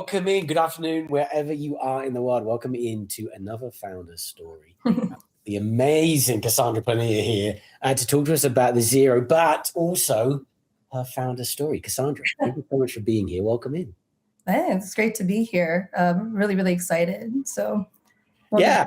Welcome in. Good afternoon, wherever you are in the world. Welcome into another founder story. The amazing Cassandra Pernia here to talk to us about the Zyro, but also her founder story. Cassandra, thank you so much for being here. Welcome in. It's great to be here. Really excited. So yeah,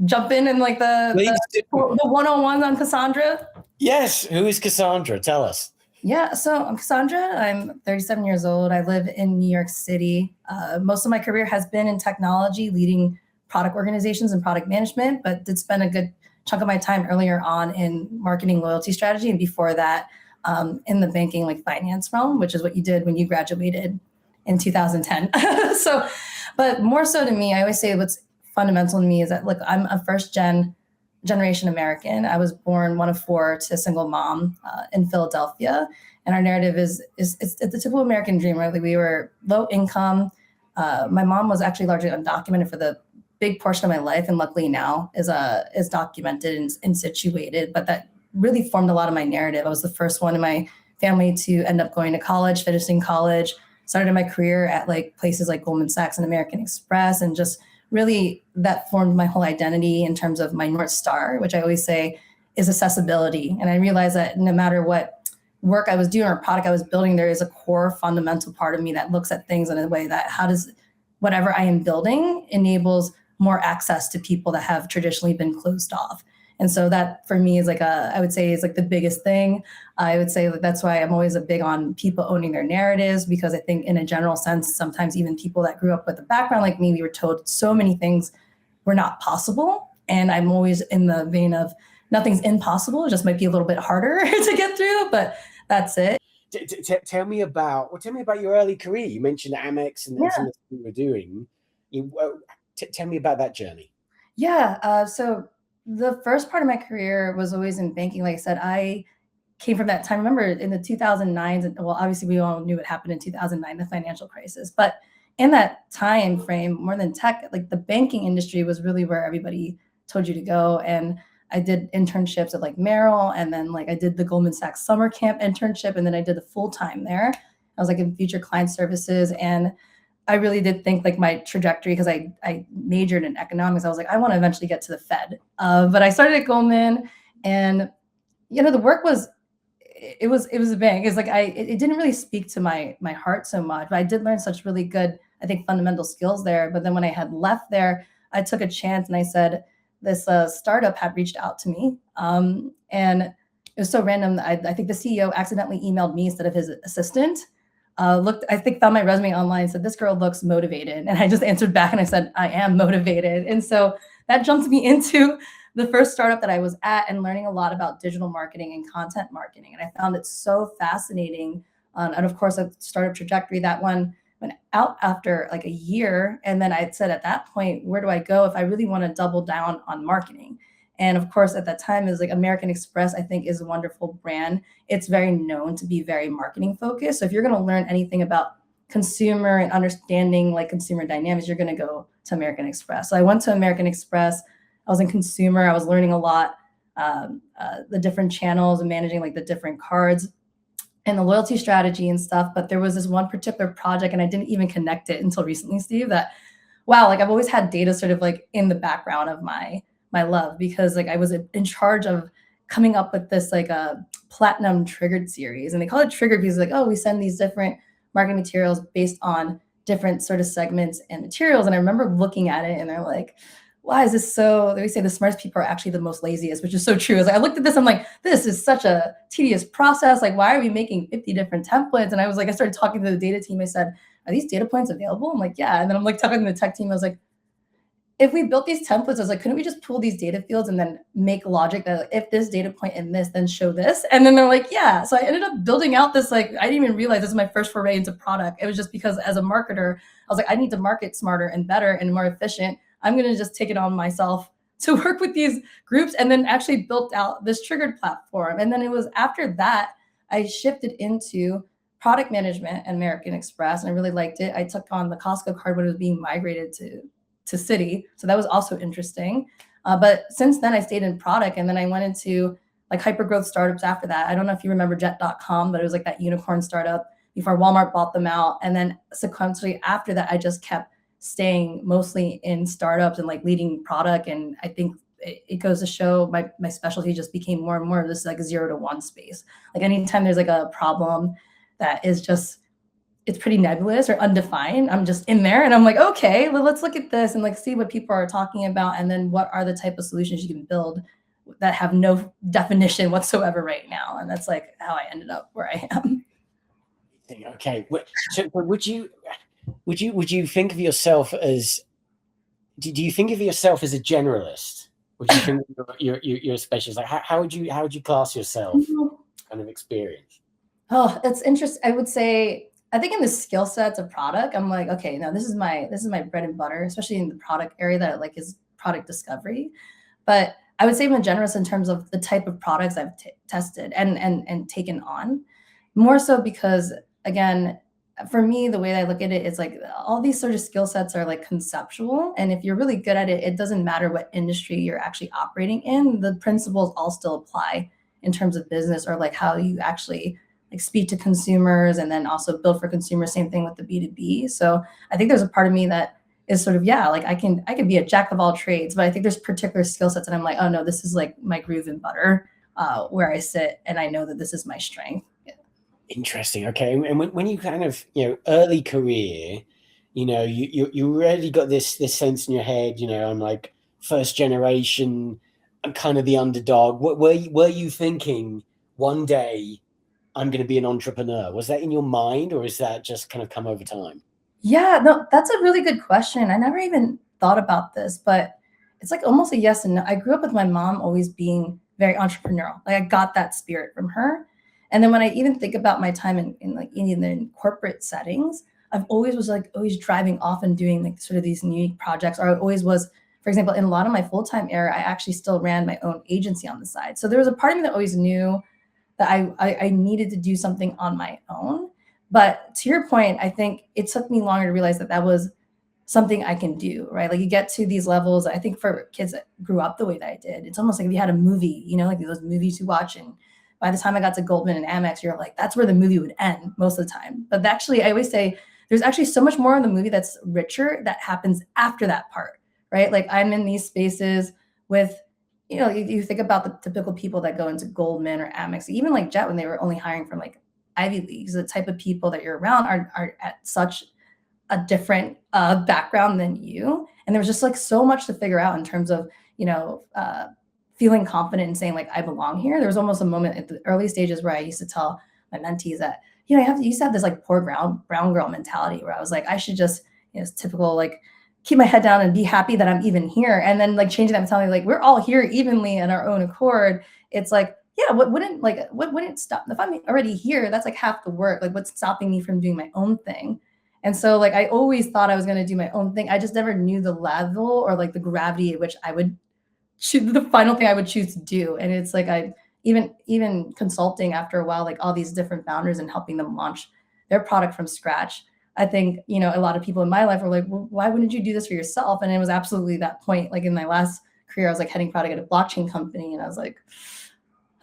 jump in and like the one-on-one on Cassandra. Yes. Who is Cassandra? Tell us. Yeah, so I'm Cassandra. I'm 37 years old. I live in New York City. Most of my career has been in technology, leading product organizations and product management, but did spend a good chunk of my time earlier on in marketing loyalty strategy. And before that, in the banking, like finance realm, which is what you did when you graduated in 2010. But more so to me, I always say what's fundamental to me is that, look, I'm a generation American. I was born one of four to a single mom in Philadelphia. And our narrative is it's the typical American dream, right? Like we were low income. My mom was actually largely undocumented for the big portion of my life. And luckily now is documented and situated. But that really formed a lot of my narrative. I was the first one in my family to end up going to college, finishing college, started my career at like places like Goldman Sachs and American Express, and just really that formed my whole identity in terms of my North Star, which I always say is accessibility. And I realized that no matter what work I was doing or product I was building, there is a core fundamental part of me that looks at things in a way that how does whatever I am building enables more access to people that have traditionally been closed off. And so that for me is like I would say is like the biggest thing. I would say that's why I'm always a big on people owning their narratives, because I think in a general sense, sometimes even people that grew up with a background like me, we were told so many things were not possible. And I'm always in the vein of nothing's impossible. It just might be a little bit harder to get through, but that's it. Tell me about your early career. You mentioned Amex and some of the things you were doing. Tell me about that journey. Yeah. So the first part of my career was always in banking. Like I said, I came from that time. Remember in the 2009s, well, obviously we all knew what happened in 2009, the financial crisis. But in that time frame, more than tech, like the banking industry was really where everybody told you to go. And I did internships at like Merrill, and then like I did the Goldman Sachs summer camp internship, and then I did the full time there. I was like in future client services, and I really did think like my trajectory, because I majored in economics. I was like, I want to eventually get to the Fed. But I started at Goldman, and the work was a bank. It's like it didn't really speak to my heart so much, but I did learn such really good, I think, fundamental skills there. But then when I had left there, I took a chance and I said, this startup had reached out to me. And it was so random. I think the CEO accidentally emailed me instead of his assistant. Found my resume online and said, this girl looks motivated. And I just answered back and I said, I am motivated. And so that jumped me into the first startup that I was at and learning a lot about digital marketing and content marketing. And I found it so fascinating. And of course, a startup trajectory, that one went out after like a year. And then I said at that point, where do I go if I really want to double down on marketing? And of course, at that time, is like American Express, I think, is a wonderful brand. It's very known to be very marketing focused. So if you're going to learn anything about consumer and understanding like consumer dynamics, you're going to go to American Express. So I went to American Express. I was in consumer. I was learning a lot, the different channels and managing like the different cards and the loyalty strategy and stuff. But there was this one particular project, and I didn't even connect it until recently, Steve, that, wow, like I've always had data sort of like in the background of my love, because like I was in charge of coming up with this like a platinum triggered series. And they call it triggered because like, oh, we send these different marketing materials based on different sort of segments and materials. And I remember looking at it and they're like, why is this so, they say the smartest people are actually the most laziest, which is so true. Like I looked at this, I'm like, this is such a tedious process. Like, why are we making 50 different templates? And I was like, I started talking to the data team. I said, are these data points available? I'm like, yeah. And then I'm like talking to the tech team. I was like, if we built these templates, I was like, couldn't we just pull these data fields and then make logic that like, if this data point and this, then show this? And then they're like, yeah. So I ended up building out this, like, I didn't even realize this is my first foray into product. It was just because as a marketer, I was like, I need to market smarter and better and more efficient. I'm going to just take it on myself to work with these groups, and then actually built out this triggered platform. And then it was after that, I shifted into product management at American Express, and I really liked it. I took on the Costco card when it was being migrated to Citi. So that was also interesting. But since then I stayed in product, and then I went into like hypergrowth startups after that. I don't know if you remember Jet.com, but it was like that unicorn startup before Walmart bought them out. And then sequentially after that, I just kept staying mostly in startups and like leading product. And I think it goes to show my specialty just became more and more of this like 0 to 1 space. Like anytime there's like a problem that is just, it's pretty nebulous or undefined, I'm just in there and I'm like, okay, well, let's look at this and like see what people are talking about. And then what are the type of solutions you can build that have no definition whatsoever right now. And that's like how I ended up where I am. Okay. So would you think of yourself as, do you think of yourself as a generalist? Would you think you're a specialist? Like how would you class yourself kind of experience? Oh, it's interesting. I would say, I think in the skill sets of product, I'm like, okay, now this is my bread and butter, especially in the product area that like is product discovery. But I would say I'm a generalist in terms of the type of products I've tested and taken on, more so because, again, for me, the way that I look at it is like all these sort of skill sets are like conceptual. And if you're really good at it, it doesn't matter what industry you're actually operating in. The principles all still apply in terms of business or like how you actually like speak to consumers and then also build for consumers. Same thing with the B2B. So I think there's a part of me that is sort of, yeah, like I can be a jack of all trades, but I think there's particular skill sets that I'm like, oh no, this is like my groove and butter, where I sit and I know that this is my strength. Yeah. Interesting. Okay. And when you kind of, early career, you already got this sense in your head, I'm like first generation, I'm kind of the underdog. Were you thinking one day I'm going to be an entrepreneur? Was that in your mind, or is that just kind of come over time? Yeah, no, that's a really good question. I never even thought about this, but it's like almost a yes and no. I grew up with my mom always being very entrepreneurial. Like I got that spirit from her. And then when I even think about my time in corporate settings, I've always was like always driving off and doing like sort of these unique projects. Or I always was, for example, in a lot of my full-time era, I actually still ran my own agency on the side. So there was a part of me that always knew that I needed to do something on my own. But to your point, I think it took me longer to realize that was something I can do, right? Like you get to these levels. I think for kids that grew up the way that I did, it's almost like if you had a movie, like those movies you watch, and by the time I got to Goldman and Amex, you're like, that's where the movie would end most of the time. But actually, I always say there's actually so much more in the movie that's richer that happens after that part, right? Like I'm in these spaces with, you think about the typical people that go into Goldman or Amex, even like Jet, when they were only hiring from like Ivy Leagues, the type of people that you're around are at such a different background than you. And there was just like so much to figure out in terms of, feeling confident and saying like, I belong here. There was almost a moment at the early stages where I used to tell my mentees that, you used to have this like poor brown girl mentality where I was like, I should just, it's typical, like keep my head down and be happy that I'm even here. And then like changing that mentality, like we're all here evenly in our own accord. It's like, yeah, what wouldn't stop? If I'm already here, that's like half the work. Like what's stopping me from doing my own thing? And so like, I always thought I was going to do my own thing. I just never knew the level or like the gravity at which I would choose the final thing I would choose to do. And it's like, I even consulting after a while, like all these different founders and helping them launch their product from scratch. I think, a lot of people in my life were like, well, why wouldn't you do this for yourself? And it was absolutely that point. Like in my last career, I was like heading product at a blockchain company. And I was like,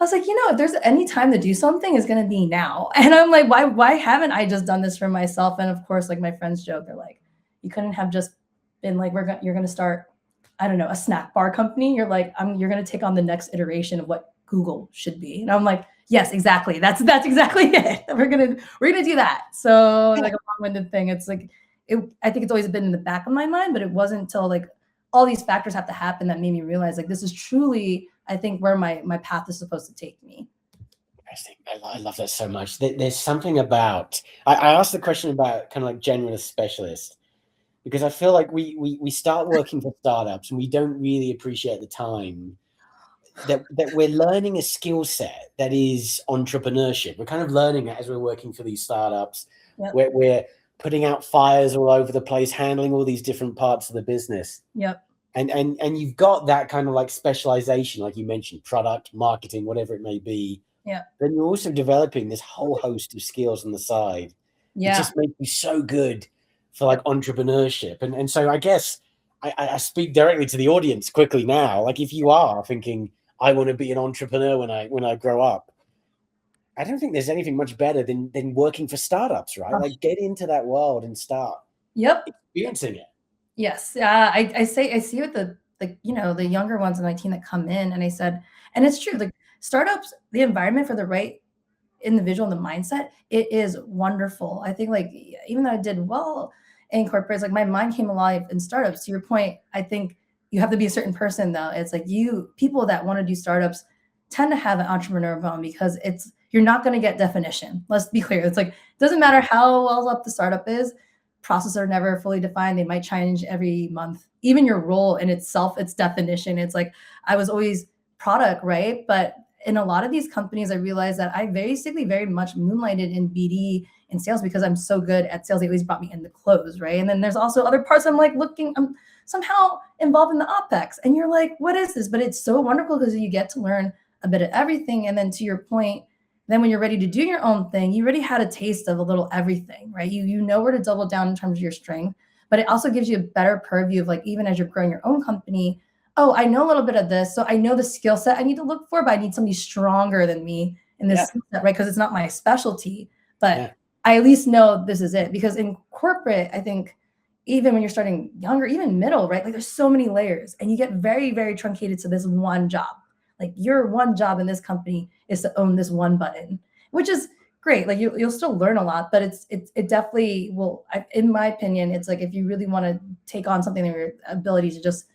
if there's any time to do something, it's going to be now. And I'm like, why haven't I just done this for myself? And of course, like my friends joke, they're like, you couldn't have just been like, you're going to start, I don't know, a snack bar company. You're like, you're going to take on the next iteration of what Google should be. And I'm like, yes, exactly. That's exactly it. We're going to do that. So like a long-winded thing. It's like, I think it's always been in the back of my mind, but it wasn't until like all these factors have to happen that made me realize like, this is truly, I think, where my path is supposed to take me. Interesting. I love that so much. There's something about, I asked the question about kind of like generalist specialist, because I feel like we start working for startups and we don't really appreciate the time that we're learning a skill set that is entrepreneurship. We're kind of learning it as we're working for these startups. Yep. We're putting out fires all over the place, handling all these different parts of the business. Yep. And you've got that kind of like specialization, like you mentioned, product, marketing, whatever it may be. Yeah. Then you're also developing this whole host of skills on the side. Yeah. It just makes you so good for like entrepreneurship. And so I guess I speak directly to the audience quickly now. Like if you are thinking, I want to be an entrepreneur when I grow up, I don't think there's anything much better than working for startups, right? Like get into that world and start experiencing it. Yes. I see with the the younger ones on my team that come in, and I said, and it's true, like startups, the environment for the right individual and the mindset, it is wonderful. I think like even though I did well in corporates, like my mind came alive in startups. To your point, I think you have to be a certain person though. It's like people that want to do startups tend to have an entrepreneur bone because you're not going to get definition. Let's be clear. It's like it doesn't matter how well up the startup is, processes are never fully defined. They might change every month. Even your role in itself, its definition. It's like I was always product, right? But in a lot of these companies, I realized that I basically very much moonlighted in BD and sales because I'm so good at sales. They always brought me in the close, right? And then there's also other parts I'm like I'm somehow involved in the OpEx. And you're like, what is this? But it's so wonderful because you get to learn a bit of everything. And then to your point, then when you're ready to do your own thing, you already had a taste of a little everything, right? You know where to double down in terms of your strength, but it also gives you a better purview of like, even as you're growing your own company, oh, I know a little bit of this. So I know the skill set I need to look for, but I need somebody stronger than me in this skill set, right? Because it's not my specialty, but I at least know this is it. Because in corporate, I think even when you're starting younger, even middle, right? Like there's so many layers and you get very, very truncated to this one job. Like your one job in this company is to own this one button, which is great. Like you'll still learn a lot, but it definitely will. In my opinion, it's like if you really want to take on something in your ability to just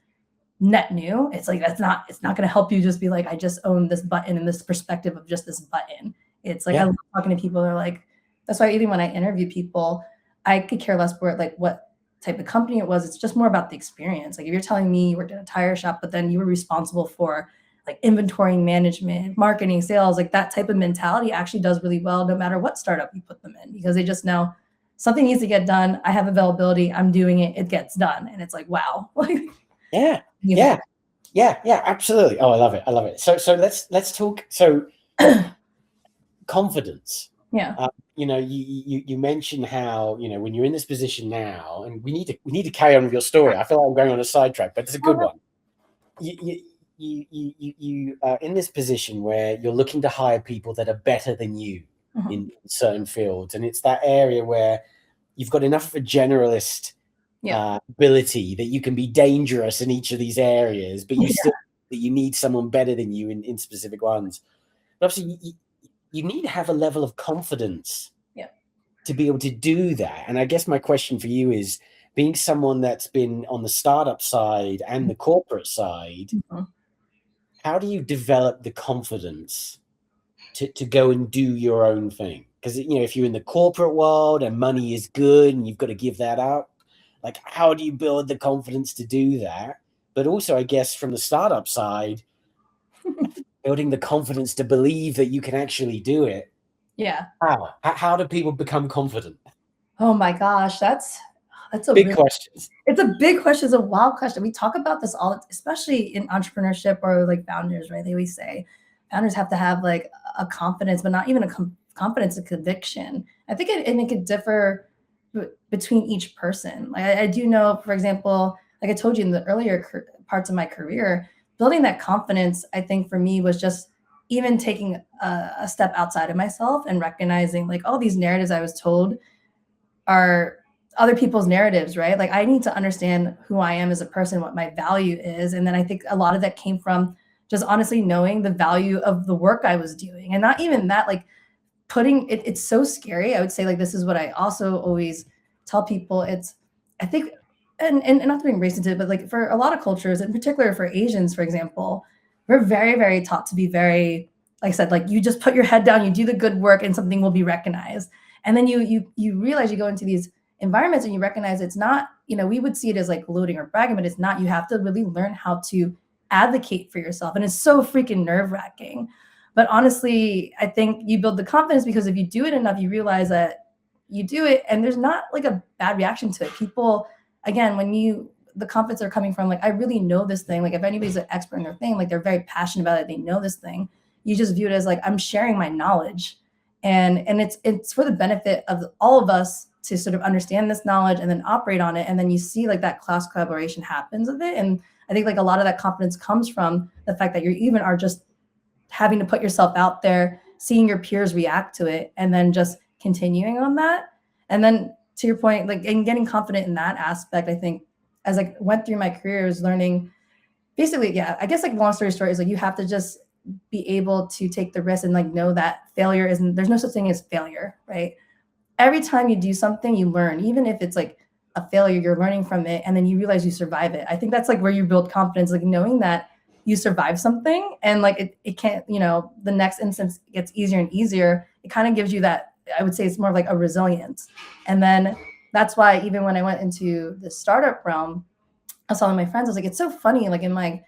net new, it's like it's not going to help you just be like, I just own this button and this perspective of just this button. It's like I love talking to people. They're like, that's why even when I interview people, I could care less like what type of company it was. It's just more about the experience. Like if you're telling me you worked in a tire shop, but then you were responsible for like inventory management, marketing, sales, like that type of mentality actually does really well no matter what startup you put them in, because they just know something needs to get done. I have availability. I'm doing it. It gets done. And it's like, wow. Yeah, absolutely. Oh, I love it. So let's talk. So confidence. Yeah. You mentioned how, when you're in this position now, and we need to carry on with your story. I feel like I'm going on a sidetrack, but it's a good one. You are in this position where you're looking to hire people that are better than you in certain fields. And it's that area where you've got enough of a generalist ability that you can be dangerous in each of these areas, but you need someone better than you in specific ones. But obviously you need to have a level of confidence to be able to do that. And I guess my question for you is, being someone that's been on the startup side and the corporate side, how do you develop the confidence to go and do your own thing? Because, if you're in the corporate world and money is good and you've got to give that up, like how do you build the confidence to do that? But also, I guess from the startup side, building the confidence to believe that you can actually do it. Yeah. How do people become confident? Oh my gosh, that's a big question. It's a big question. It's a wild question. We talk about this all, especially in entrepreneurship or like founders, right? They always say founders have to have like a confidence, but not even a confidence, a conviction. I think it could differ between each person. Like I do know, for example, like I told you in the earlier parts of my career, building that confidence, I think for me was just even taking a step outside of myself and recognizing like all these narratives I was told are other people's narratives, right? Like I need to understand who I am as a person, what my value is. And then I think a lot of that came from just honestly knowing the value of the work I was doing. And not even that, like putting it's so scary. I would say like, this is what I also always tell people. I think, and not to bring race into it, but like for a lot of cultures, in particular for Asians, for example, we're very, very taught to be very, like I said, like you just put your head down, you do the good work and something will be recognized. And then you realize you go into these environments and you recognize it's not, we would see it as like gloating or bragging, but it's not. You have to really learn how to advocate for yourself. And it's so freaking nerve-wracking. But honestly, I think you build the confidence because if you do it enough, you realize that you do it and there's not like a bad reaction to it. People, again, the confidence are coming from like, I really know this thing. Like if anybody's an expert in their thing, like they're very passionate about it, they know this thing. You just view it as like, I'm sharing my knowledge. And it's for the benefit of all of us to sort of understand this knowledge and then operate on it. And then you see like that cross collaboration happens with it. And I think like a lot of that confidence comes from the fact that you even are just having to put yourself out there, seeing your peers react to it and then just continuing on that. And then to your point, like, and getting confident in that aspect, I think as I went through my career is learning basically, yeah, I guess like long story short is like, you have to just be able to take the risk and like know that failure isn't, there's no such thing as failure, right? Every time you do something, you learn, even if it's like a failure, you're learning from it. And then you realize you survive it. I think that's like where you build confidence, like knowing that you survive something and like it can't, you know, the next instance gets easier and easier. It kind of gives you that, I would say it's more of like a resilience. And then that's why even when I went into the startup realm, I was telling my friends, I was like, it's so funny, like in my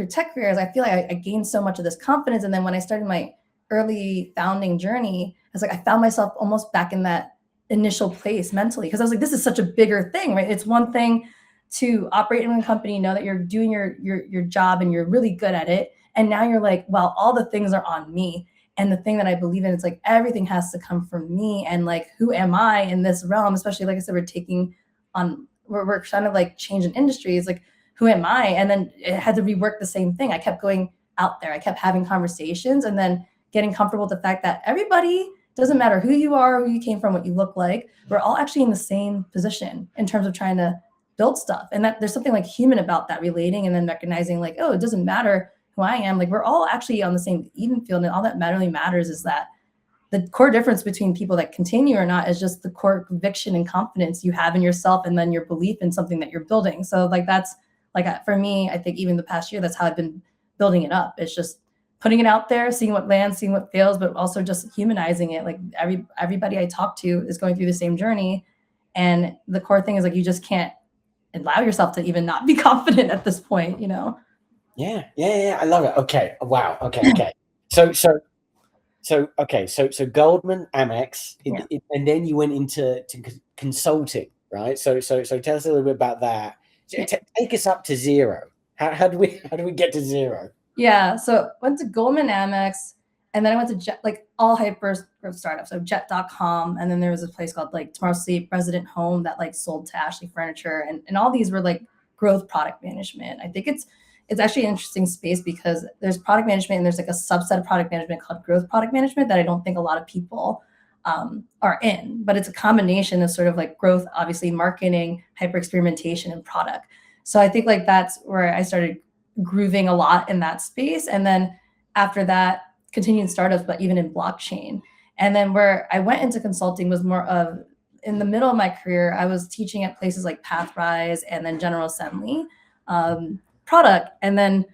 tech careers, I feel like I gained so much of this confidence. And then when I started my early founding journey, I was like, I found myself almost back in that initial place mentally, because I was like, this is such a bigger thing, right? It's one thing to operate in a company, know that you're doing your job and you're really good at it. And now you're like, well, all the things are on me. And the thing that I believe in, it's like everything has to come from me. And like, who am I in this realm? Especially, like I said, we're trying to like change an industry. It's like, who am I? And then it had to rework the same thing. I kept going out there. I kept having conversations and then getting comfortable with the fact that everybody, doesn't matter who you are, who you came from, what you look like, we're all actually in the same position in terms of trying to build stuff. And that there's something like human about that, relating and then recognizing like, oh, it doesn't matter who I am. Like we're all actually on the same even field. And all that really matters is that the core difference between people that continue or not is just the core conviction and confidence you have in yourself and then your belief in something that you're building. So like that's like, for me, I think even the past year, that's how I've been building it up. It's just putting it out there, seeing what lands, seeing what fails, but also just humanizing it. Like everybody I talk to is going through the same journey. And the core thing is like, you just can't allow yourself to even not be confident at this point, you know? Yeah. I love it. Okay. Wow. Okay. So Goldman, Amex, and then you went into consulting, right? So tell us a little bit about that. Take us up to Zyro. How do we get to Zyro? Yeah, so went to Goldman, Amex, and then I went to Jet, like all hyper growth startups. So Jet.com, and then there was a place called like Tomorrow Sleep, Resident Home that like sold to Ashley Furniture, and all these were like growth product management. I think it's actually an interesting space because there's product management and there's like a subset of product management called growth product management that I don't think a lot of people are in, but it's a combination of sort of like growth, obviously marketing, hyper experimentation, and product. So I think like that's where I started grooving a lot in that space. And then after that, continued startups, but even in blockchain. And then where I went into consulting was more of, in the middle of my career, I was teaching at places like Pathrise and then General Assembly product. And then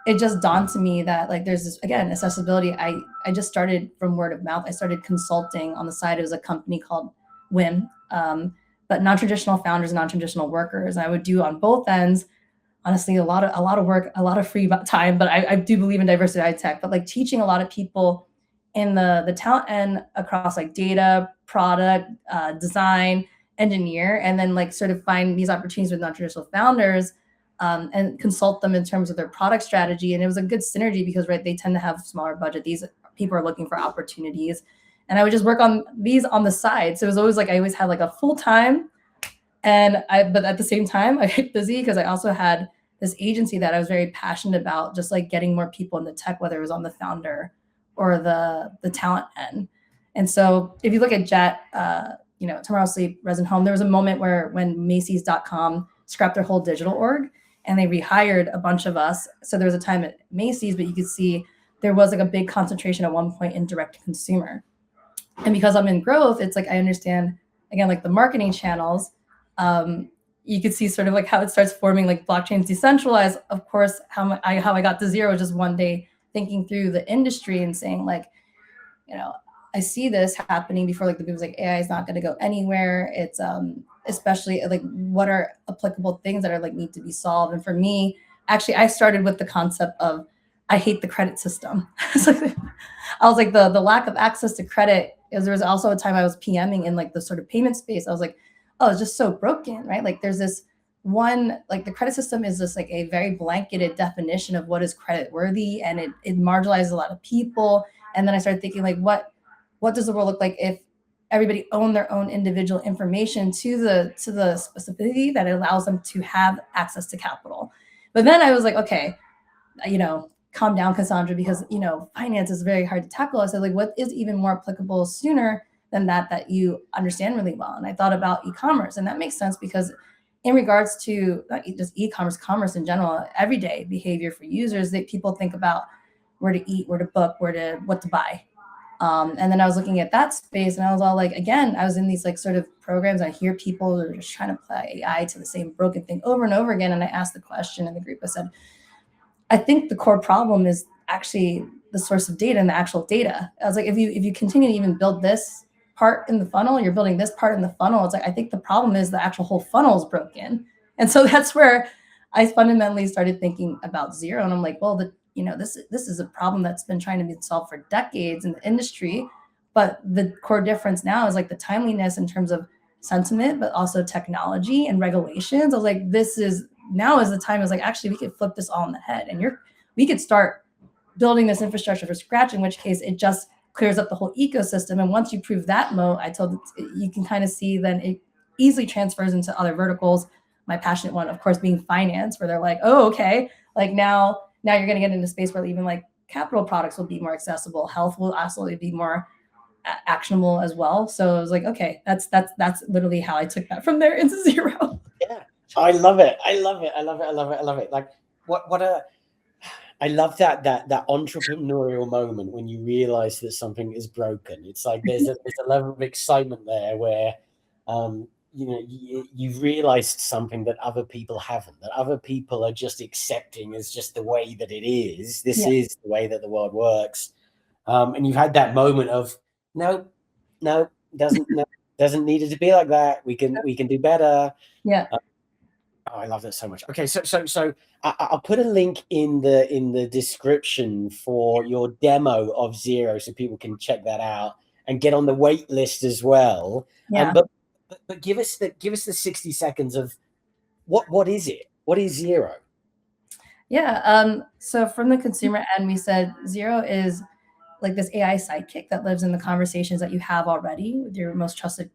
it just dawned to me that like there's this, again, accessibility. I just started from word of mouth. I started consulting on the side. It was a company called WIM, but non-traditional founders, non-traditional workers. And I would do on both ends, honestly, a lot of work, a lot of free time, but I do believe in diversity tech, but like teaching a lot of people in the talent end across like data, product, design, engineer, and then like sort of find these opportunities with non-traditional founders and consult them in terms of their product strategy. And it was a good synergy because, right, they tend to have smaller budget. These people are looking for opportunities. And I would just work on these on the side. So it was always like, I always had like a full time but at the same time I get busy because I also had this agency that I was very passionate about, just like getting more people in the tech, whether it was on the founder or the talent end. And so if you look at Jet, Tomorrow Sleep, Resident Home, there was a moment when Macy's.com scrapped their whole digital org and they rehired a bunch of us. So there was a time at Macy's, but you could see there was like a big concentration at one point in direct to consumer. And because I'm in growth, it's like I understand, again, like the marketing channels. You could see sort of like how it starts forming, like blockchains decentralized. Of course, how I got to Zyro was just one day thinking through the industry and saying like, I see this happening before, like the people like AI is not going to go anywhere. It's especially like what are applicable things that are like need to be solved. And for me, actually, I started with the concept of I hate the credit system. I was like the lack of access to credit. There was also a time I was PMing in like the sort of payment space. I was like, oh, it's just so broken, right? Like there's this one, like the credit system is just like a very blanketed definition of what is credit worthy, and it marginalizes a lot of people. And then I started thinking like, what does the world look like if everybody owned their own individual information to the specificity that allows them to have access to capital? But then I was like, okay, calm down, Cassandra, because, you know, finance is very hard to tackle. I said, like, what is even more applicable sooner than that you understand really well? And I thought about e-commerce, and that makes sense because in regards to not just e-commerce, commerce in general, everyday behavior for users, that people think about where to eat, where to book, what to buy. And then I was looking at that space and I was all like, again, I was in these like sort of programs. I hear people are just trying to apply AI to the same broken thing over and over again. And I asked the question in the group, I said, I think the core problem is actually the source of data and the actual data. I was like, if you continue to even build this part in the funnel, you're building this part in the funnel. It's like, I think the problem is the actual whole funnel is broken. And so that's where I fundamentally started thinking about Zyro. And I'm like, well, this is a problem that's been trying to be solved for decades in the industry. But the core difference now is like the timeliness in terms of sentiment, but also technology and regulations. I was like, now is the time. Is like, actually, we could flip this all on the head, and we could start building this infrastructure from scratch, in which case it just clears up the whole ecosystem. And once you prove that moat, you can kind of see then it easily transfers into other verticals. My passionate one, of course, being finance, where they're like, oh, okay, like now you're going to get into space where even like capital products will be more accessible. Health will absolutely be more actionable as well. So I was like, okay, that's literally how I took that from there into Zyro. Yeah, I love it. I love it. Like I love that entrepreneurial moment when you realize that something is broken. It's like there's a level of excitement there where you've realized something that other people haven't, that other people are just accepting as just the way that it is. This is the way that the world works. And you've had that moment of no, doesn't need it to be like that. We can do better. Yeah. I love that so much. Okay, so I'll put a link in the description for your demo of Zyro so people can check that out and get on the wait list as well. Yeah. But give us the 60 seconds of what is it? What is Zyro? Yeah. So from the consumer end, we said Zyro is like this AI sidekick that lives in the conversations that you have already with your most trusted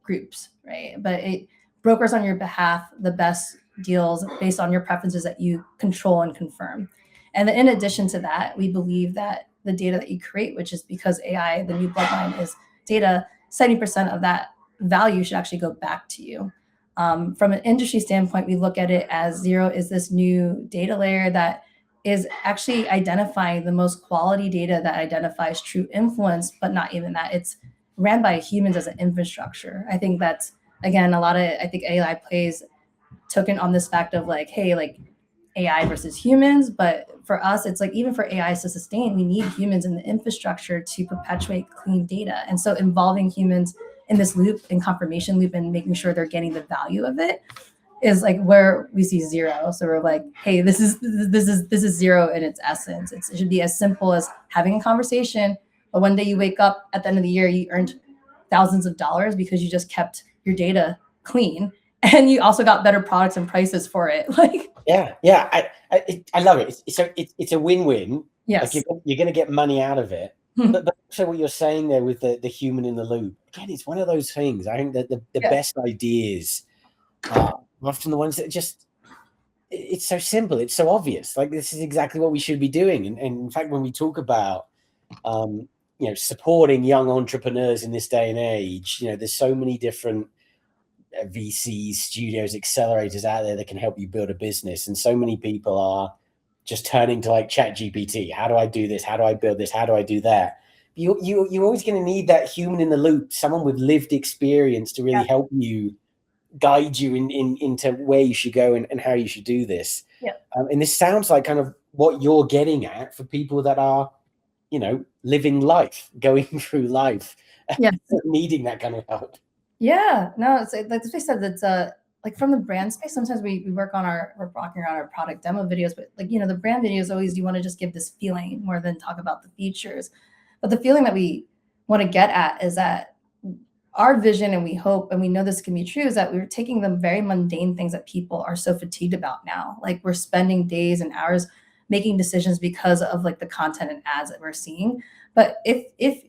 groups, right? But it brokers on your behalf the best deals based on your preferences that you control and confirm. And then in addition to that, we believe that the data that you create, which is because AI, the new bloodline is data, 70% of that value should actually go back to you. From an industry standpoint, we look at it as Zyro is this new data layer that is actually identifying the most quality data that identifies true influence, but not even that. It's ran by humans as an infrastructure. I think that's, again, I think AI plays token on this fact of like, hey, like AI versus humans. But for us, it's like, even for AIs to sustain, we need humans in the infrastructure to perpetuate clean data. And so involving humans in this loop and confirmation loop and making sure they're getting the value of it is like where we see Zyro. So we're like, hey, this is Zyro in its essence. It should be as simple as having a conversation, but one day you wake up at the end of the year, you earned thousands of dollars because you just kept your data clean, and you also got better products and prices for it. Like, yeah, I love it. It's a win-win. yes, like you're going to get money out of it. But also what you're saying there with the human in the loop, again, it's one of those things. I think that the best ideas are often the ones that it's so simple, it's so obvious. Like, this is exactly what we should be doing. And in fact, when we talk about supporting young entrepreneurs in this day and age, there's so many different VCs, studios, accelerators out there that can help you build a business, and so many people are just turning to like ChatGPT. How do I do this? How do I build this? How do I do that? You're always going to need that human in the loop, someone with lived experience to really help you, guide you into where you should go and how you should do this. And this sounds like kind of what you're getting at for people that are, living life, going through life, needing that kind of help. Yeah, no, it's like I said, it's like from the brand space, sometimes we're walking around our product demo videos, but like, the brand videos always, you want to just give this feeling more than talk about the features. But the feeling that we want to get at is that our vision, and we hope, and we know this can be true, is that we're taking the very mundane things that people are so fatigued about now. Like, we're spending days and hours making decisions because of like the content and ads that we're seeing. But if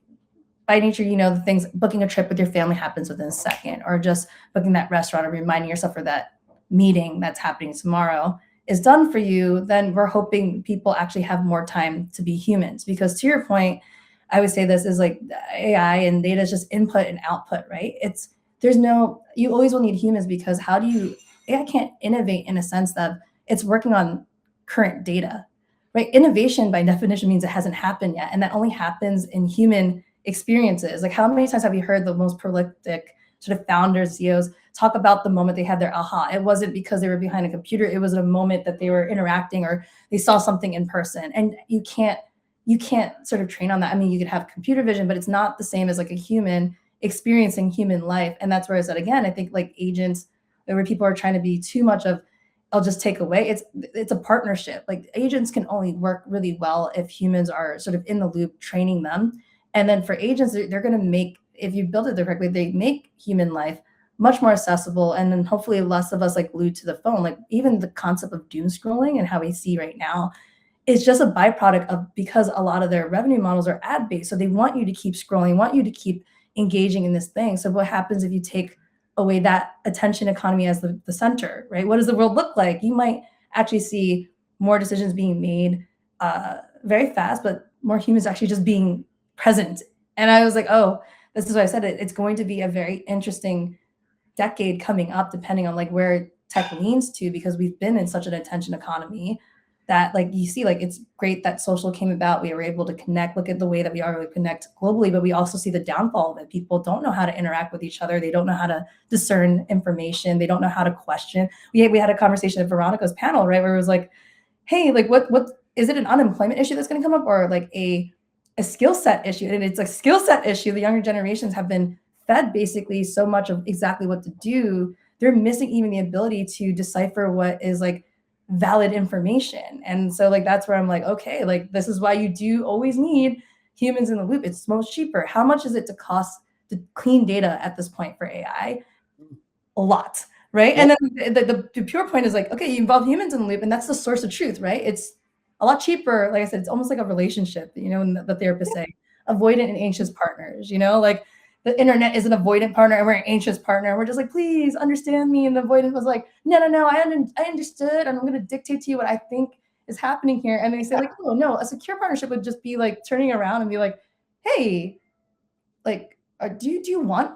by nature, the things, booking a trip with your family happens within a second, or just booking that restaurant or reminding yourself for that meeting that's happening tomorrow, is done for you, then we're hoping people actually have more time to be humans. Because to your point, I would say this is like AI and data is just input and output, right? You always will need humans, because AI can't innovate in a sense that it's working on current data, right? Innovation by definition means it hasn't happened yet. And that only happens in human experiences. Like, how many times have you heard the most prolific sort of founders, CEOs talk about the moment they had their aha? It wasn't because they were behind a computer. It was a moment that they were interacting or they saw something in person. And you can't sort of train on that. I mean, you could have computer vision, but it's not the same as like a human experiencing human life. And that's where I said, again, I think like agents, where people are trying to be too much of, I'll just take away. It's a partnership. Like, agents can only work really well if humans are sort of in the loop training them. And then for agents, they're going to make, if you build it the correct way, they make human life much more accessible. And then hopefully less of us like glued to the phone. Like, even the concept of doom scrolling and how we see right now is just a byproduct of, because a lot of their revenue models are ad-based. So they want you to keep scrolling, want you to keep engaging in this thing. So what happens if you take away that attention economy as the center, right? What does the world look like? You might actually see more decisions being made very fast, but more humans actually just being present. And I was like, oh, this is why I said it. It's going to be a very interesting decade coming up, depending on like where tech leans to, because we've been in such an attention economy that, like, you see, like, it's great that social came about. We were able to connect. Look at the way that we are able to connect globally, but we also see the downfall of it. People don't know how to interact with each other. They don't know how to discern information. They don't know how to question. We had a conversation at Veronica's panel, right, where it was like, hey, like, what is it, an unemployment issue that's going to come up, or like a skill set issue? And it's a skill set issue. The younger generations have been fed basically so much of exactly what to do. They're missing even the ability to decipher what is like valid information. And so like, that's where I'm like, okay, like, this is why you do always need humans in the loop. It's most cheaper. How much is it to cost to clean data at this point for AI? A lot, right? Yeah. And then the pure point is like, okay, you involve humans in the loop, and that's the source of truth, right? It's a lot cheaper. Like I said, it's almost like a relationship, you know, and the therapists say avoidant and anxious partners, you know, like the internet is an avoidant partner and we're an anxious partner. We're just like, please understand me. And the avoidant was like, no, I understood. And I'm going to dictate to you what I think is happening here. And they say like, oh no, a secure partnership would just be like turning around and be like, hey, like, do you want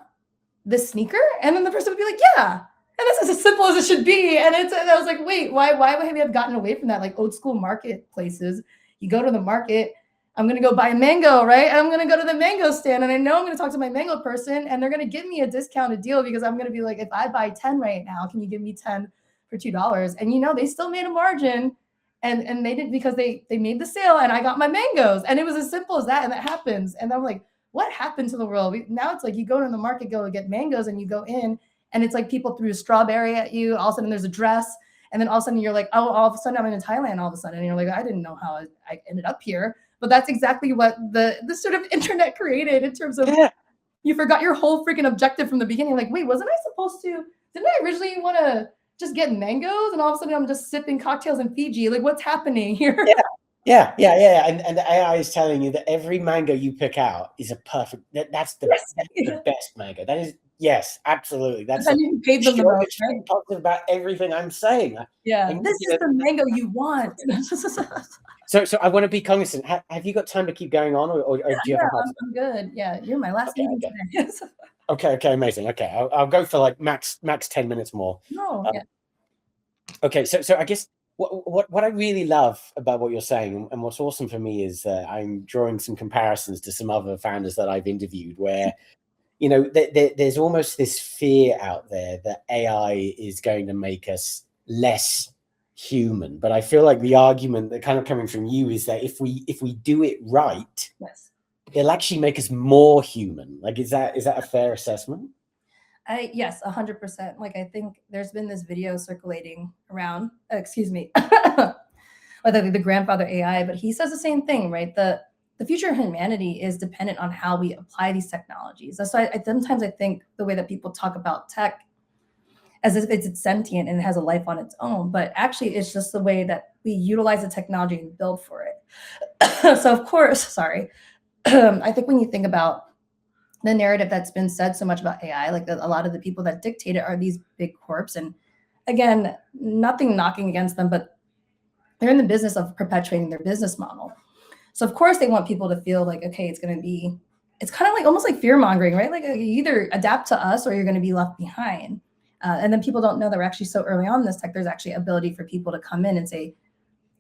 this sneaker? And then the person would be like, yeah. And that's as simple as it should be. And I was like, wait, why have we have gotten away from that? Like old school marketplaces, you go to the market, I'm going to go buy a mango, right? And I'm going to go to the mango stand, and I know I'm going to talk to my mango person, and they're going to give me a discounted deal, because I'm going to be like, if I buy 10 right now, can you give me 10 for $2? And you know, they still made a margin, and they didn't, because they made the sale and I got my mangoes. And it was as simple as that. And that happens. And I'm like, what happened to the world? Now it's like you go to the market, go get mangoes, and you go in, and it's like people threw a strawberry at you. All of a sudden there's a dress. And then all of a sudden you're like, oh, all of a sudden I'm in Thailand all of a sudden. And you're like, I didn't know how I ended up here. But that's exactly what the sort of internet created, in terms of you forgot your whole freaking objective from the beginning. Like, wait, wasn't I supposed to, didn't I originally want to just get mangoes? And all of a sudden I'm just sipping cocktails in Fiji. Like, what's happening here? Yeah. And the AI is telling you that every mango you pick out is a perfect, that's the best mango. That is, yes, absolutely. That's you paid them the most, right? Positive about everything I'm saying. Yeah, this is the mango you want. So I want to be cognizant. Have you got time to keep going on, or do you have? I'm good. Yeah, you're my last meeting today. Okay, amazing. Okay, I'll go for like max 10 minutes more. No, yeah. Okay, so I guess what I really love about what you're saying, and what's awesome for me, is I'm drawing some comparisons to some other founders that I've interviewed, where you know there's almost this fear out there that AI is going to make us less human. But I feel like the argument that kind of coming from you is that if we do it right, yes, it'll actually make us more human. Like, is that a fair assessment? Yes, 100%. Like, I think there's been this video circulating around, excuse me, whether the grandfather AI, but he says the same thing, right? The future of humanity is dependent on how we apply these technologies. That's why sometimes I think the way that people talk about tech as if it's sentient and it has a life on its own, but actually it's just the way that we utilize the technology and build for it. So of course, I think when you think about the narrative that's been said so much about AI, like a lot of the people that dictate it are these big corps. And again, nothing knocking against them, but they're in the business of perpetuating their business model. So of course they want people to feel like, okay, it's kind of like almost like fear mongering, right? Like you either adapt to us or you're going to be left behind. And then people don't know that we're actually so early on in this tech, there's actually ability for people to come in and say,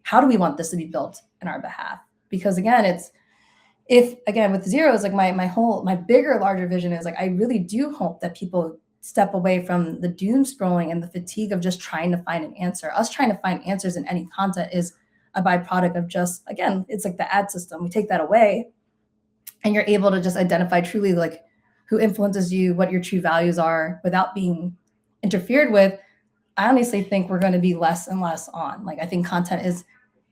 how do we want this to be built in our behalf? Because again, with Zyro, it's like my bigger, larger vision is like, I really do hope that people step away from the doom scrolling and the fatigue of just trying to find an answer. Us trying to find answers in any content is a byproduct of just, again, it's like the ad system. We take that away and you're able to just identify truly like who influences you, what your true values are without being interfered with. I honestly think we're going to be less and less on. Like, I think content is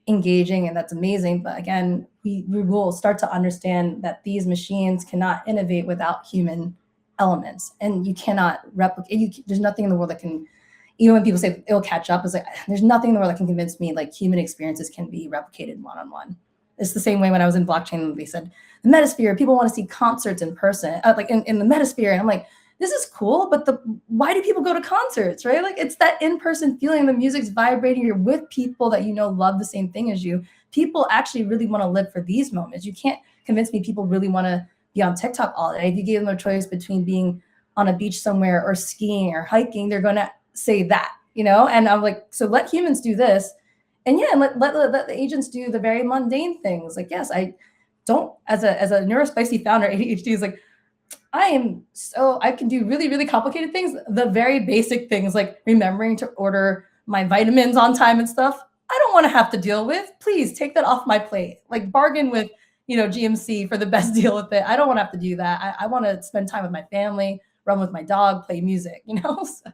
engaging and that's amazing. But again, we will start to understand that these machines cannot innovate without human elements, and you cannot replicate. There's nothing in the world that can, even when people say it'll catch up, it's like, there's nothing in the world that can convince me like human experiences can be replicated one-on-one. It's the same way when I was in blockchain, they said the metasphere, people want to see concerts in person, like in the metasphere. And I'm like, this is cool, but why do people go to concerts, right? Like it's that in-person feeling, the music's vibrating, you're with people that you know love the same thing as you. People actually really want to live for these moments. You can't convince me people really want to be on TikTok all day. If you gave them a choice between being on a beach somewhere or skiing or hiking, they're going to say that, you know? And I'm like, so let humans do this. And yeah, let the agents do the very mundane things. Like, yes, I don't, as a neurospicy founder, ADHD is like, I can do really, really complicated things. The very basic things like remembering to order my vitamins on time and stuff, I don't want to have to deal with. Please take that off my plate. Like bargain with, GMC for the best deal with it. I don't want to have to do that. I want to spend time with my family, run with my dog, play music, So.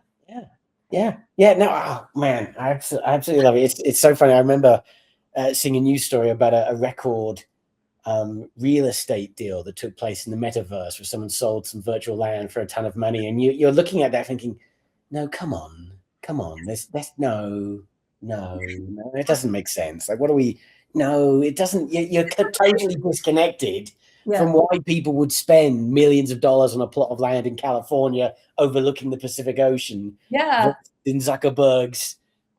Yeah. No, oh, man, I absolutely love it. It's so funny. I remember seeing a news story about a record real estate deal that took place in the metaverse where someone sold some virtual land for a ton of money. And you're looking at that thinking, no, come on. That's no, it doesn't make sense. Like, what are we? No, it doesn't. You're totally disconnected from why people would spend millions of dollars on a plot of land in California overlooking the Pacific Ocean. Yeah. In Zuckerberg's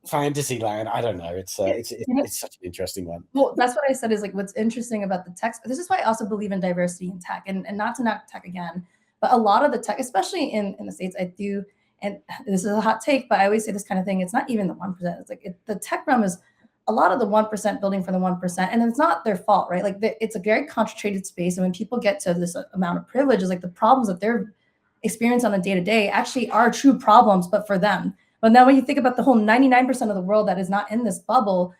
fantasy land. I don't know. It's such an interesting one. Well, that's what I said is like what's interesting about the tech. This is why I also believe in diversity in tech, and not to knock tech again, but a lot of the tech, especially in the States, I do. And this is a hot take, but I always say this kind of thing. It's not even the 1%. It's like the tech realm is a lot of the 1% building for the 1%. And it's not their fault, right? Like it's a very concentrated space. And when people get to this amount of privilege, it's like the problems that they're experiencing on a day-to-day actually are true problems, but for them. But now when you think about the whole 99% of the world that is not in this bubble,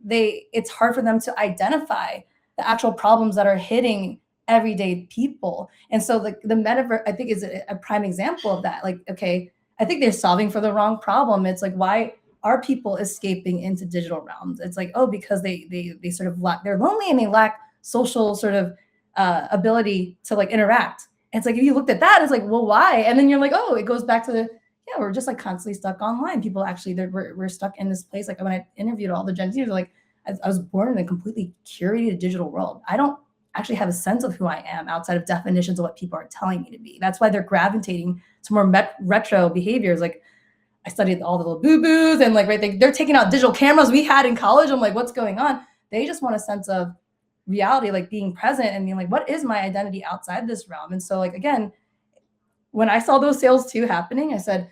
it's hard for them to identify the actual problems that are hitting everyday people. And so the metaverse, I think, is a prime example of that. Like, okay, I think they're solving for the wrong problem. It's like, why are people escaping into digital realms? It's like, oh, because they sort of they're lonely and they lack social sort of ability to like interact. And it's like, if you looked at that, it's like, well, why? And then you're like, oh, it goes back to we're just like constantly stuck online. People actually, we're stuck in this place. Like when I interviewed all the Gen Zers, like I was born in a completely curated digital world. I don't actually have a sense of who I am outside of definitions of what people are telling me to be. That's why they're gravitating to more retro behaviors. Like I studied all the little boo-boos and like, right, they're taking out digital cameras we had in college. I'm like, what's going on? They just want a sense of reality, like being present and being like, what is my identity outside this realm? And so like, again, when I saw those sales too happening, I said,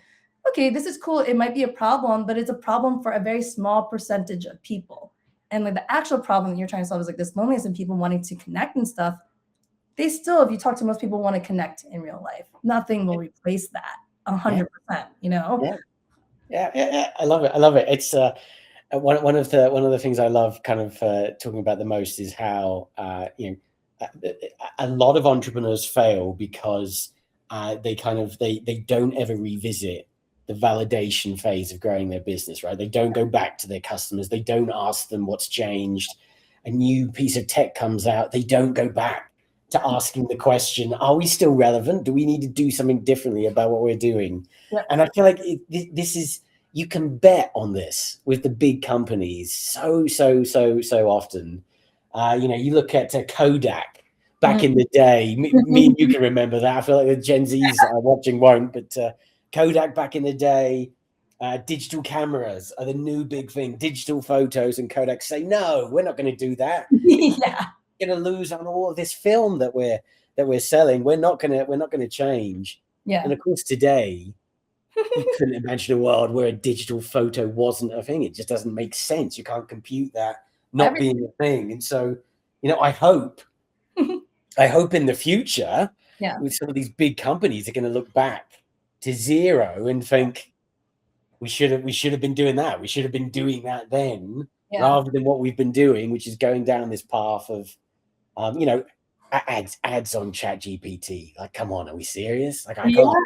okay, this is cool. It might be a problem, but it's a problem for a very small percentage of people. And like the actual problem that you're trying to solve is like this loneliness and people wanting to connect and stuff. They still, if you talk to most people, want to connect in real life. Nothing will replace that 100%, Yeah. I love it. It's one of the things I love kind of talking about the most is how, a lot of entrepreneurs fail because they don't ever revisit the validation phase of growing their business, right? They don't go back to their customers. They don't ask them what's changed. A new piece of tech comes out. They don't go back to asking the question, are we still relevant? Do we need to do something differently about what we're doing? Yeah. And I feel like this is, you can bet on this with the big companies so often. You look at Kodak back in the day. Me and you can remember that. I feel like the Gen Zs are watching won't, but Kodak back in the day, digital cameras are the new big thing. Digital photos, and Kodak say, no, we're not going to do that. Yeah. We're going to lose on all of this film that we're selling. We're not going to change. Yeah. And of course, today, you couldn't imagine a world where a digital photo wasn't a thing. It just doesn't make sense. You can't compute that not being a thing. And so, I hope in the future, with some of these big companies are going to look back to Zyro and think, we should have been doing that. We should have been doing that then, rather than what we've been doing, which is going down this path of, ads on ChatGPT. Like, come on, are we serious? Like, I can't.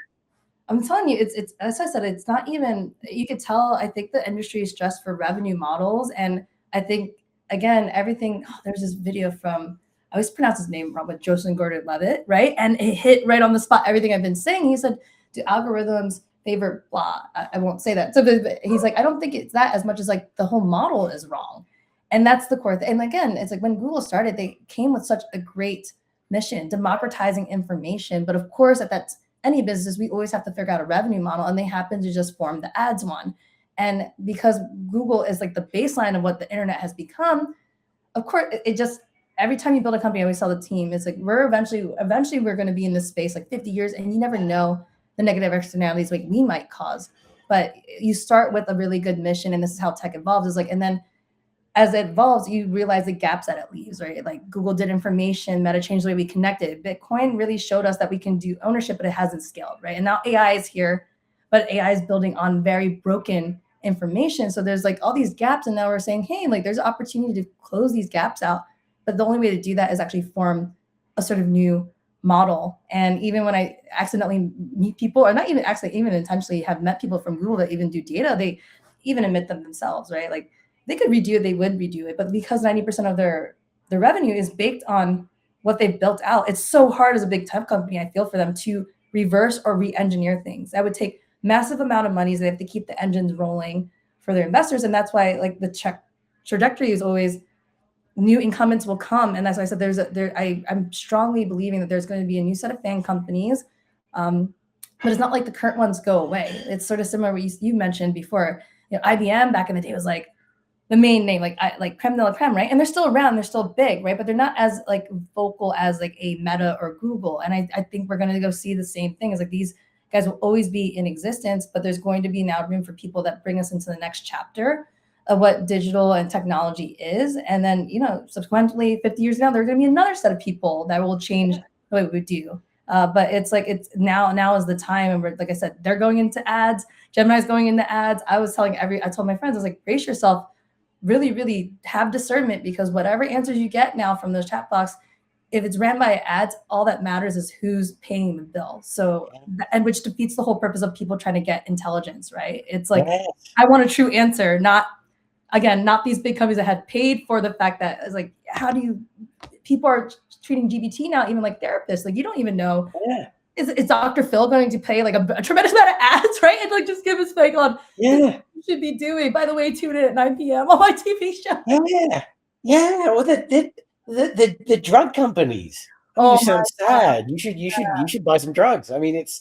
I'm telling you, it's as I said, it's not even, you could tell, I think the industry is stressed for revenue models. And I think, again, everything, there's this video from, I always pronounce his name wrong, but Joseph Gordon-Levitt, right? And it hit right on the spot, everything I've been saying. He said, do algorithms favor blah? I won't say that. So he's like, I don't think it's that as much as like the whole model is wrong. And that's the core thing. And again, it's like when Google started, they came with such a great mission, democratizing information. But of course, that's any business, we always have to figure out a revenue model, and they happen to just form the ads one. And because Google is like the baseline of what the internet has become, of course, it just, every time you build a company, I always tell the team, it's like, we're eventually we're going to be in this space like 50 years, and you never know the negative externalities like we might cause. But you start with a really good mission, and this is how tech evolves, is like, and then as it evolves, you realize the gaps that it leaves, right? Like Google did information, Meta changed the way we connected. Bitcoin really showed us that we can do ownership, but it hasn't scaled, right? And now AI is here, but AI is building on very broken information. So there's like all these gaps, and now we're saying, hey, like there's an opportunity to close these gaps out. But the only way to do that is actually form a sort of new model. And even when I accidentally meet people, or not even accidentally, even intentionally have met people from Google that even do data, they even admit them themselves, right? Like, they could redo it, they would redo it. But because 90% of their revenue is baked on what they've built out, it's so hard as a big tech company, I feel, for them to reverse or re-engineer things. That would take massive amount of money. So they have to keep the engines rolling for their investors. And that's why like the trajectory is always new incumbents will come. And that's why I said I'm strongly believing that there's going to be a new set of FAANG companies. But it's not like the current ones go away. It's sort of similar to what you mentioned before. IBM back in the day was like the main name, like creme de la creme, right? And they're still around, they're still big, right? But they're not as like vocal as like a Meta or Google. And I think we're going to go see the same thing. Is like these guys will always be in existence, but there's going to be now room for people that bring us into the next chapter of what digital and technology is. And then, subsequently 50 years now, there's going to be another set of people that will change the way we do. But it's like, it's now is the time. And we're, like I said, they're going into ads. Gemini's going into ads. I told my friends, I was like, brace yourself, really, really have discernment, because whatever answers you get now from those chat box, if it's ran by ads, all that matters is who's paying the bill. So, and which defeats the whole purpose of people trying to get intelligence, right? It's like, I want a true answer, not these big companies that had paid for the fact that it's like, people are treating GPT now even like therapists. Like, you don't even know. Yeah. Is Dr. Phil going to pay like a tremendous amount of ads, right? And like just give us fake on you should be doing. By the way, tune in at 9 p.m. on my TV show. Yeah. Well, the drug companies. You sound sad. You should buy some drugs. I mean, it's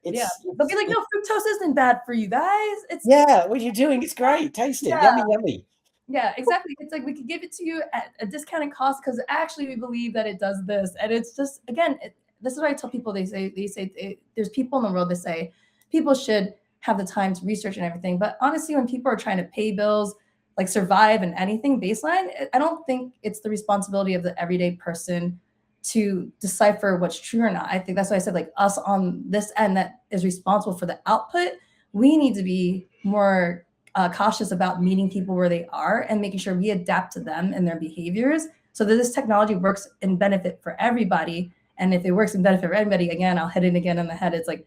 they'll be like, no, fructose isn't bad for you guys. It's what you're doing. It's great. Taste it. Yummy. Yeah, exactly. It's like we could give it to you at a discounted cost because actually we believe that it does this, and it's just again. This is what I tell people. They say there's people in the world that say people should have the time to research and everything. But honestly, when people are trying to pay bills, like survive and anything baseline, I don't think it's the responsibility of the everyday person to decipher what's true or not. I think that's why I said like us on this end that is responsible for the output. We need to be more cautious about meeting people where they are and making sure we adapt to them and their behaviors so that this technology works in benefit for everybody. And if it works in benefit for everybody, again, I'll hit it again on the head. It's like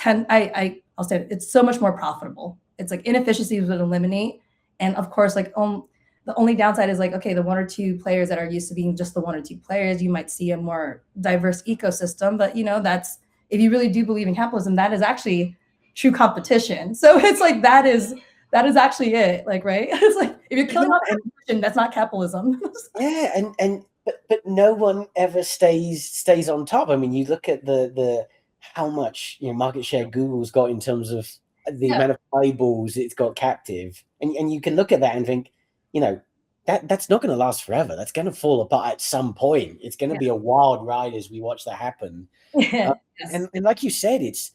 I'll say it's so much more profitable. It's like inefficiencies would eliminate. And of course, like the only downside is like, okay, the one or two players that are used to being just the one or two players, you might see a more diverse ecosystem. But that's, if you really do believe in capitalism, that is actually true competition. So it's like, that is actually it. Like, right. It's like, if you're killing off competition, that's not capitalism. But no one ever stays on top. I mean, you look at the how much market share Google's got in terms of the amount of eyeballs it's got captive, and you can look at that and think, you know, that's not going to last forever. That's going to fall apart at some point. It's going to be a wild ride as we watch that happen. And like you said, it's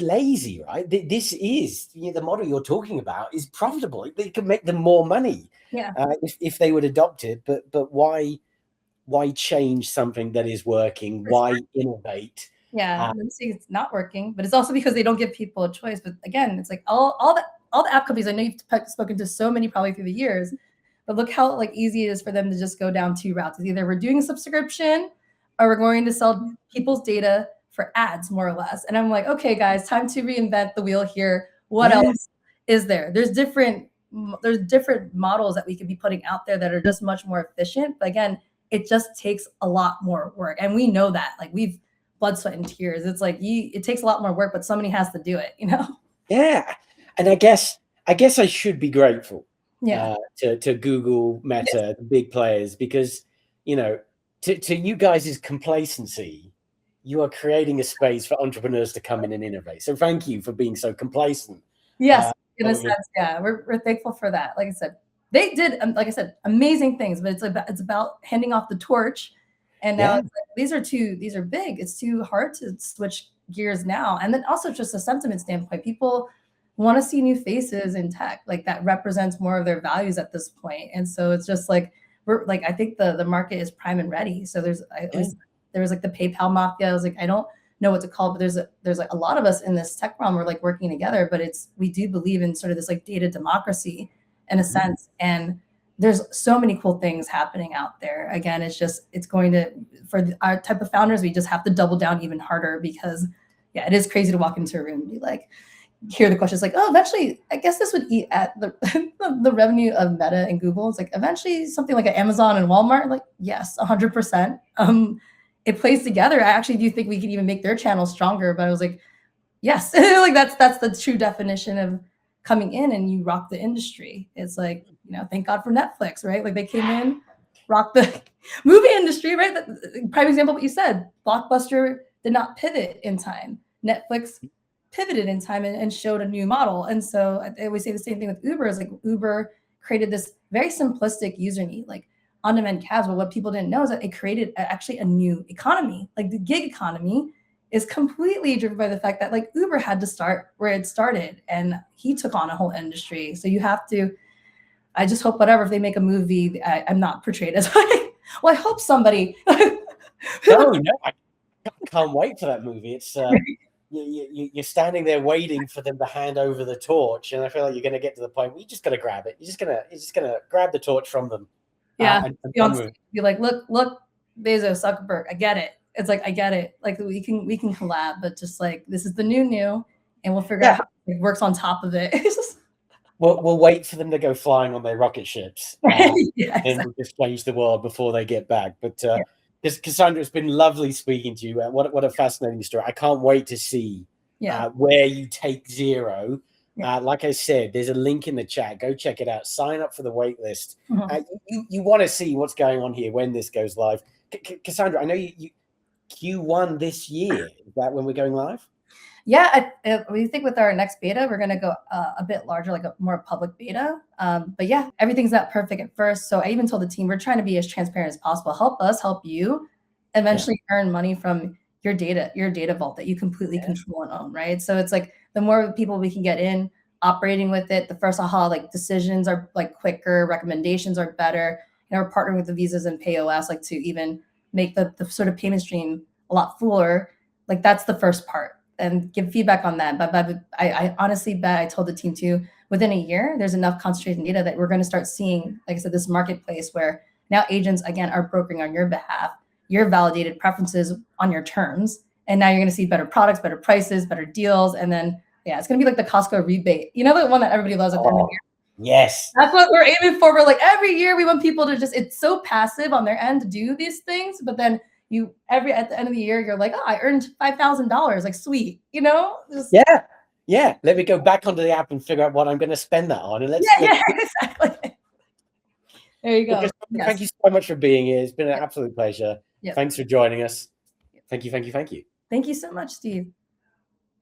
lazy, right? This is, you know, the model you're talking about is profitable. They can make them more money, if they would adopt it. But why change something that is working? Why innovate? I'm saying it's not working, but it's also because they don't give people a choice. But again, it's like all the app companies. I know you've spoken to so many probably through the years, but look how like easy it is for them to just go down two routes. It's either we're doing a subscription or we're going to sell people's data for ads, more or less. And I'm like, okay, guys, time to reinvent the wheel here. What else is there? There's different models that we could be putting out there that are just much more efficient. But again, it just takes a lot more work, and we know that. Like we've blood, sweat, and tears. It's like it takes a lot more work, but somebody has to do it, you know? Yeah. And I guess I should be grateful to Google, Meta, the big players, because, you know, to you guys' complacency, you are creating a space for entrepreneurs to come in and innovate. So thank you for being so complacent. Yes, in a sense, we're thankful for that. Like I said, they did, like I said, amazing things, but it's about handing off the torch. And now it's like, these are big. It's too hard to switch gears now. And then also just a sentiment standpoint, people want to see new faces in tech, like that represents more of their values at this point. And so it's just like, I think the market is prime and ready. So there was like the PayPal mafia. I was like, I don't know what to call it, but there's like a lot of us in this tech realm, we're like working together, but we do believe in sort of this like data democracy in a sense. And there's so many cool things happening out there. Again, it's going to, for our type of founders, we just have to double down even harder, because it is crazy to walk into a room and be like, hear the questions like, oh, eventually, I guess this would eat at the revenue of Meta and Google. It's like, eventually something like an Amazon and Walmart, like, yes, 100%. It plays together. I actually do think we could even make their channel stronger, but I was like, yes, like that's the true definition of coming in and you rock the industry. It's like, you know, thank God for Netflix, right? Like they came in, rocked the movie industry, right? Prime example, what you said, Blockbuster did not pivot in time. Netflix pivoted in time and showed a new model. And so I always say the same thing with Uber, is like Uber created this very simplistic user need, like on-demand cabs. But what people didn't know is that it created actually a new economy. Like the gig economy is completely driven by the fact that like Uber had to start where it started, and he took on a whole industry. So you have to, I just hope whatever, if they make a movie, I'm not portrayed as like, well, I hope somebody. No, I can't wait for that movie. It's you're standing there waiting for them to hand over the torch, and I feel like you're going to get to the point where you just got to grab it. You're just gonna grab the torch from them. And be like, look, Bezos, Zuckerberg, I get it. It's like, I get it. Like we can collab, but just like, this is the new, and we'll figure out how it works on top of it. We'll wait for them to go flying on their rocket ships, and we'll just change the world before they get back. But Cassandra, it's been lovely speaking to you. What a fascinating story. I can't wait to see where you take Zyro. Like I said, there's a link in the chat. Go check it out. Sign up for the wait list. You want to see what's going on here when this goes live. Cassandra, I know you Q1 this year. Is that when we're going live? Yeah, we think with our next beta, we're going to go a bit larger, like a more public beta. But yeah, everything's not perfect at first. So I even told the team, we're trying to be as transparent as possible. Help us help you eventually earn money from your data vault that you completely control and own, right? So it's like, the more people we can get in operating with it, the first like decisions are like quicker, recommendations are better. And we're partnering with the Visas and PayOS, like to even make the sort of payment stream a lot fuller. Like that's the first part, and give feedback on that. But I honestly bet, I told the team too, within a year, there's enough concentrated data that we're going to start seeing, like I said, this marketplace where now agents, again, are brokering on your behalf, your validated preferences on your terms. And now you're going to see better products, better prices, better deals. And then, it's going to be like the Costco rebate. You know, the one that everybody loves at the end of the year. Yes. That's what we're aiming for. We're like, every year we want people to just, it's so passive on their end to do these things. But then at the end of the year, you're like, oh, I earned $5,000. Like, sweet, you know? Yeah. Let me go back onto the app and figure out what I'm going to spend that on. And exactly. There you go. Well, thank you so much for being here. It's been an absolute pleasure. Thanks for joining us. Thank you. Thank you so much, Steve.